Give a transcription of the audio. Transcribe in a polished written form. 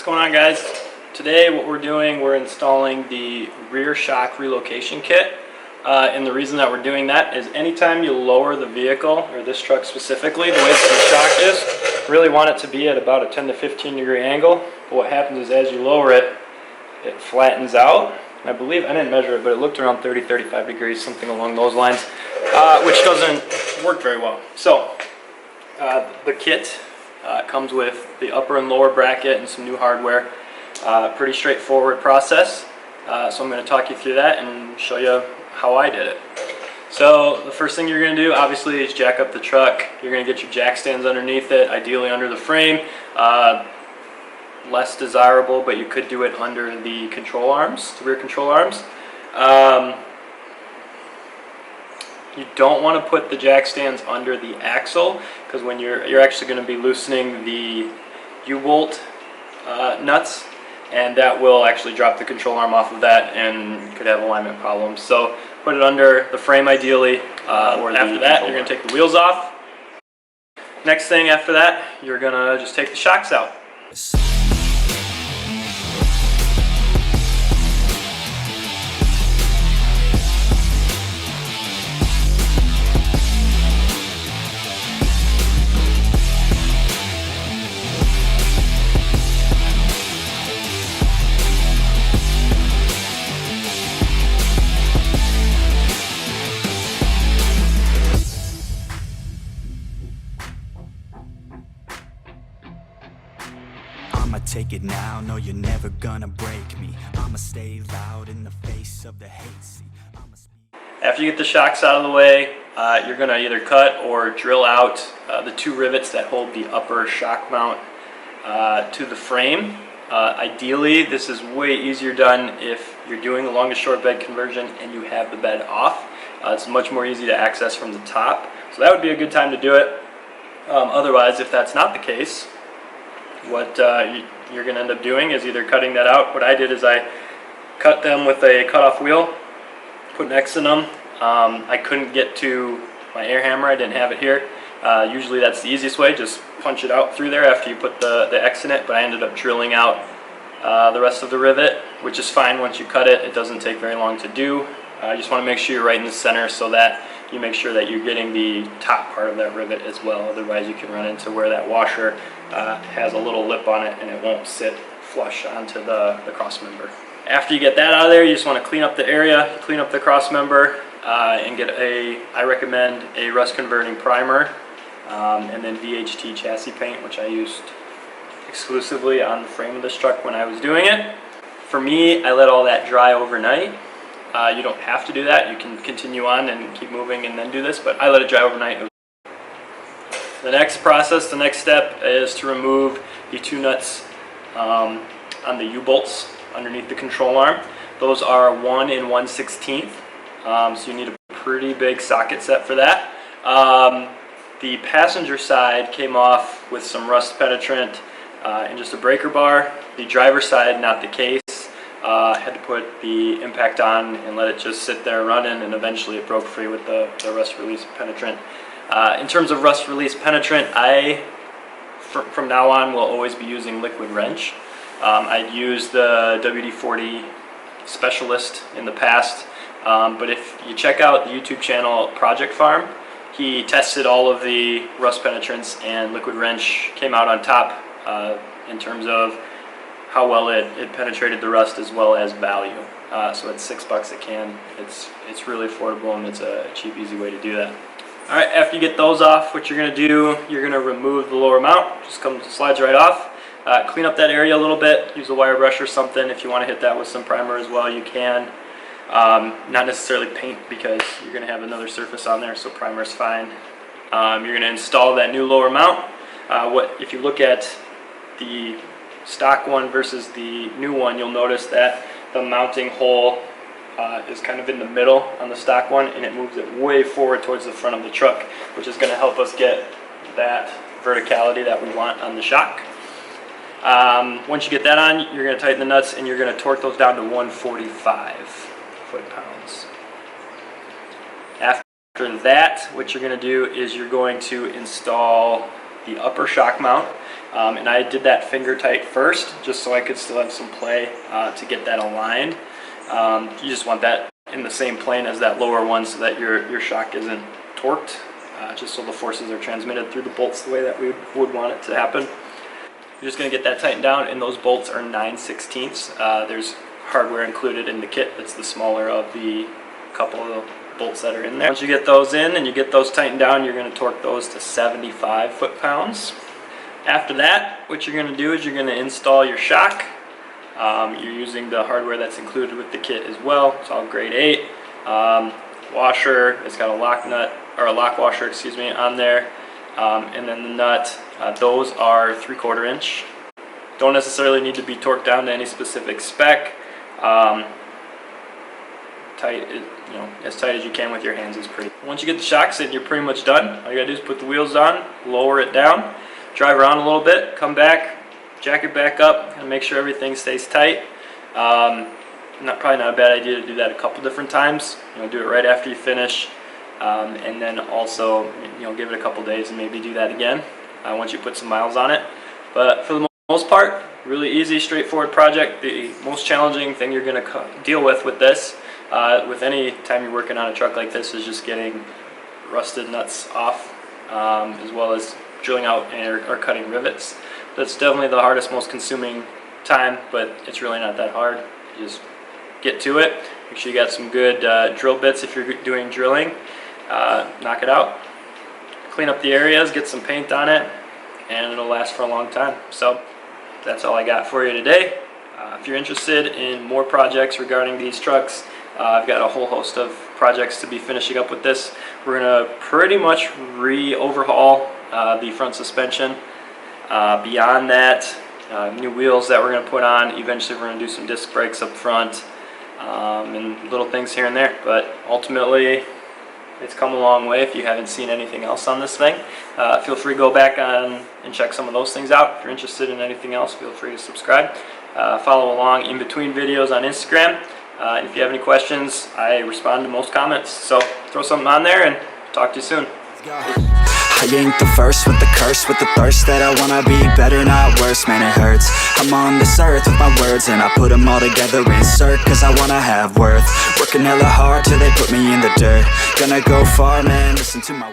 What's going on, guys? Today what we're doing, we're installing the Rear Shock Relocation Kit. And the reason that we're doing that is anytime you lower the vehicle, or this truck specifically, the way the shock is, really want it to be at about a 10 to 15 degree angle. But what happens is as you lower it, it flattens out. I believe, I didn't measure it, but it looked around 30-35 degrees, something along those lines, which doesn't work very well. So the kit comes with the upper and lower bracket and some new hardware. Pretty straightforward process. So I'm going to talk you through that and show you how I did it. So the first thing you're going to do, obviously, is jack up the truck. You're going to get your jack stands underneath it, ideally under the frame. Less desirable, but you could do it under the control arms, the rear control arms. You don't want to put the jack stands under the axle, because when you're actually going to be loosening the U-bolt nuts, and that will actually drop the control arm off of that and could have alignment problems. So put it under the frame ideally, or after that you're going to take the wheels off. Next thing after that, you're going to just take the shocks out. I'ma take it now, no you're never gonna break me. I'ma stay loud in the face of the hate. After you get the shocks out of the way, you're gonna either cut or drill out the two rivets that hold the upper shock mount to the frame. Ideally, this is way easier done if you're doing a long to short bed conversion and you have the bed off. It's much more easy to access from the top, so that would be a good time to do it. Otherwise, if that's not the case, what you're going to end up doing is either cutting that out. What I did is I cut them with a cutoff wheel, put an X in them. I couldn't get to my air hammer, I didn't have it here. Usually that's the easiest way, just punch it out through there after you put the X in it, but I ended up drilling out the rest of the rivet, which is fine once you cut it. It doesn't take very long to do. You just want to make sure you're right in the center so that you make sure that you're getting the top part of that rivet as well. Otherwise you can run into where that washer has a little lip on it and it won't sit flush onto the cross member. After you get that out of there, you just want to clean up the area, clean up the cross member, and get I recommend a rust converting primer, and then VHT chassis paint, which I used exclusively on the frame of this truck when I was doing it. For me, I let all that dry overnight. You don't have to do that. You can continue on and keep moving and then do this, but I let it dry overnight. The next process, the next step, is to remove the two nuts on the U-bolts underneath the control arm. Those are 1 1/16, so you need a pretty big socket set for that. The passenger side came off with some rust penetrant and just a breaker bar. The driver's side, not the case. Had to put the impact on and let it just sit there running, and eventually it broke free with the rust release penetrant. In terms of rust release penetrant, I, from now on, will always be using liquid wrench. I'd used the WD-40 Specialist in the past, but if you check out the YouTube channel Project Farm, he tested all of the rust penetrants, and liquid wrench came out on top in terms of how well it penetrated the rust as well as value. So it's $6 a can. It's really affordable, and it's a cheap, easy way to do that. All right, after you get those off, what you're going to do, you're going to remove the lower mount. Just slides right off. Clean up that area a little bit. Use a wire brush or something. If you want to hit that with some primer as well, you can. Not necessarily paint, because you're going to have another surface on there, so primer's fine. You're going to install that new lower mount. If you look at the stock one versus the new one, you'll notice that the mounting hole is kind of in the middle on the stock one, and it moves it way forward towards the front of the truck, which is going to help us get that verticality that we want on the shock. Once you get that on, you're going to tighten the nuts, and you're going to torque those down to 145 foot-pounds. After that, what you're going to do is you're going to install the upper shock mount. And I did that finger tight first, just so I could still have some play to get that aligned. You just want that in the same plane as that lower one so that your shock isn't torqued, just so the forces are transmitted through the bolts the way that we would want it to happen. You're just going to get that tightened down, and those bolts are 9/16. There's hardware included in the kit that's the smaller of the couple of the bolts that are in there. Once you get those in and you get those tightened down, you're going to torque those to 75 foot-pounds. After that, what you're going to do is you're going to install your shock. You're using the hardware that's included with the kit as well. It's all grade 8. Washer, it's got a lock nut, or a lock washer, excuse me, on there. And then the nut, those are 3/4 inch. Don't necessarily need to be torqued down to any specific spec. Tight, you know, as tight as you can with your hands is pretty. Once you get the shocks in, you're pretty much done. All you gotta do is put the wheels on, lower it down, drive around a little bit, come back, jack it back up, and make sure everything stays tight. Probably not a bad idea to do that a couple different times. You know, do it right after you finish, and then also, you know, give it a couple days and maybe do that again once you put some miles on it. But for the most part, really easy, straightforward project. The most challenging thing you're going to deal with this, with any time you're working on a truck like this, is just getting rusted nuts off, as well as drilling out or cutting rivets. That's definitely the hardest, most consuming time, but it's really not that hard. You just get to it. Make sure you got some good drill bits if you're doing drilling. Knock it out. Clean up the areas, get some paint on it, and it'll last for a long time. So that's all I got for you today. If you're interested in more projects regarding these trucks, I've got a whole host of projects to be finishing up with this. We're going to pretty much overhaul the front suspension. Beyond that, new wheels that we're going to put on. Eventually we're going to do some disc brakes up front, and little things here and there. But ultimately, it's come a long way. If you haven't seen anything else on this thing, feel free to go back on and check some of those things out. If you're interested in anything else, feel free to subscribe. Follow along in between videos on Instagram. And if you have any questions, I respond to most comments. So throw something on there, and talk to you soon. I ain't the first with the curse, with the thirst that I wanna be better, not worse, man it hurts. I'm on this earth with my words and I put them all together, insert, cause I wanna have worth. Working hella hard till they put me in the dirt. Gonna go far, man, listen to my